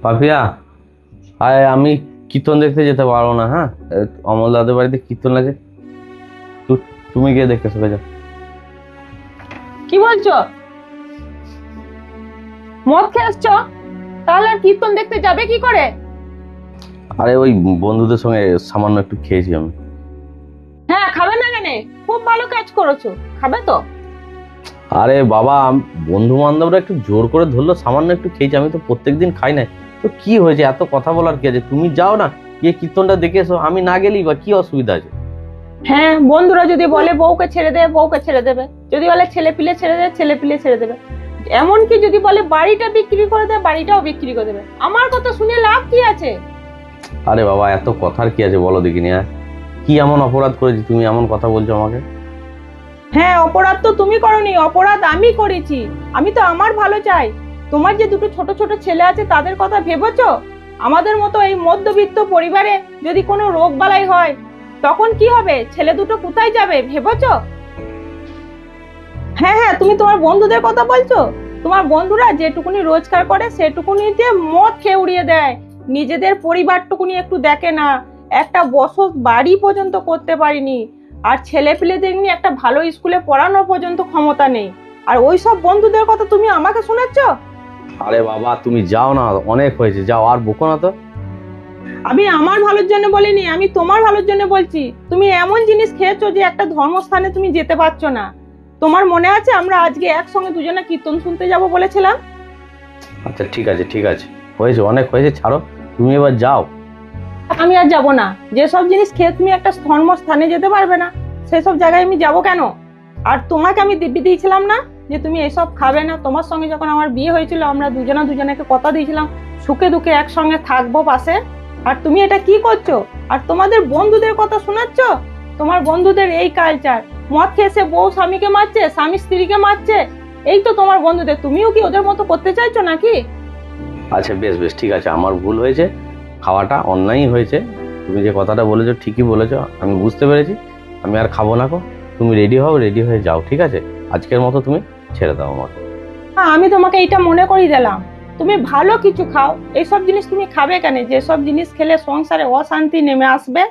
পাপিয়া, আয়, আমি কীর্তন দেখতে যেতে পারবো না। হ্যাঁ, অমল দাদের বাড়িতে কীর্তন লাগে। তুমি গিয়ে দেখে চলে যাও। কি বলছো? মদ খেয়ে আসছো? তাহলে আর কীর্তন দেখতে যাবে কি করে? আরে ওই বন্ধুদের সঙ্গে সামান্য একটু খেয়েছি আমি। হ্যাঁ, খাবে না কেন? খুব ভালো কাজ করেছো, খাবে তো। আরে বাবা, বন্ধু বান্ধবরা একটু জোর করে ধরলো, সামান্য একটু খেয়েছি, আমি তো প্রত্যেকদিন খাই না। তো কি হয়েছে, এত কথা বলার কি আছে? তুমি যাও না, গিয়ে কীর্তনটা দেখে এসো। আমি না গেলেই বা কি অসুবিধা আছে? হ্যাঁ, বন্ধুরা যদি বলে বউকে ছেড়ে দে, বউকে ছেড়ে দেবে। যদি বলে ছেলে পিলে ছেড়ে দে, ছেলে পিলে ছেড়ে দেবে। এমনকি যদি বলে বাড়িটা বিক্রি করে দে, বাড়িটাও বিক্রি করে দেবে। আমার কথা শুনে লাভ কি আছে? আরে বাবা, এত কথার কি আছে বলো দেখিনি। হ্যাঁ, কি এমন অপরাধ করেছি তুমি এমন কথা বলছো আমাকে? হ্যাঁ, অপরাধ তো তুমি করনি, অপরাধ আমি করেছি। আমি তো আমার ভালো চাই। তোমার যে দুটো ছোট ছোট ছেলে আছে তাদের কথা ভেবেছো? আমাদের মতো এই মধ্যবিত্ত পরিবারে যদি কোনো রোগ বালাই হয় তখন কি হবে? ছেলে দুটো কোথায় যাবে ভেবেছো? হ্যাঁ হ্যাঁ, তুমি তোমার বন্ধুদের কথা বলছো? তোমার বন্ধুরা যেটুকুনি রোজগার করে সেটুকুনিতে মদ খেয়ে উড়িয়ে দেয়। নিজেদের পরিবারটুকুনি একটু দেখে না। একটা বসত বাড়ি পর্যন্ত করতে পারিনি। আর ছেলে পেলেদের নিয়ে একটা ভালো স্কুলে পড়ানোর পর্যন্ত ক্ষমতা নেই। আর ওই সব বন্ধুদের কথা তুমি আমাকে শোনাচ্ছ? আরে বাবা, তুমি যাও না, অনেক হয়েছে, যাও, আর বকো না তো। আমি আমার ভালোর জন্য বলিনি, আমি তোমার ভালোর জন্য বলছি। তুমি এমন জিনিস খেয়েছো যে একটা ধর্মস্থানে তুমি যেতে পারছো না। তোমার মনে আছে আমরা আজকে একসঙ্গে দুজনে কীর্তন শুনতে যাব বলেছিলাম? আচ্ছা ঠিক আছে, ঠিক আছে, হয়েছে, অনেক হয়েছে, ছাড়ো। তুমি এবার যাও। আমি আর যাব না। যেসব জিনিস খেয়ে তুমি একটা ধর্মস্থানে যেতে পারবে না সেসব জায়গায় আমি যাব কেন? আর তোমাকে আমি দিব্যি দিয়েছিলাম না যে তুমি এসব খাবে না? তোমার সঙ্গে যখন আমার বিয়ে হয়েছিল আমরা দুজনকে কথা দিয়েছিলাম সুখে দুঃখে একসঙ্গে থাকবো পাশে। আর তুমি এটা কি করছো? আর তোমাদের বন্ধুদের কথা শোনাচ্ছ? তোমার বন্ধুদের এই কালচার, মদ খেয়ে এসে বউ স্বামীকে মারছে, স্বামী স্ত্রীকে মারছে। এই তো তোমার বন্ধুদের, তুমিও কি ওদের মতো করতে চাইছো নাকি? আচ্ছা বেশ বেশ, ঠিক আছে, আমার ভুল হয়েছে, খাওয়াটা অন্যায়ই হয়েছে। তুমি যে কথাটা বলেছো ঠিকই বলেছো, আমি বুঝতে পেরেছি। আমি আর খাবো না গো। তুমি রেডি হও, রেডি হয়ে যাও, ঠিক আছে? আজকের মতো তুমি ছেড়ে দাও আমাকে। হ্যাঁ, আমি তোমাকে এটা মনে করিয়ে দিলাম। তুমি ভালো কিছু খাও। এইসব জিনিস তুমি খাবে কেন? যেসব জিনিস খেলে সংসারে অশান্তি নেমে আসবে।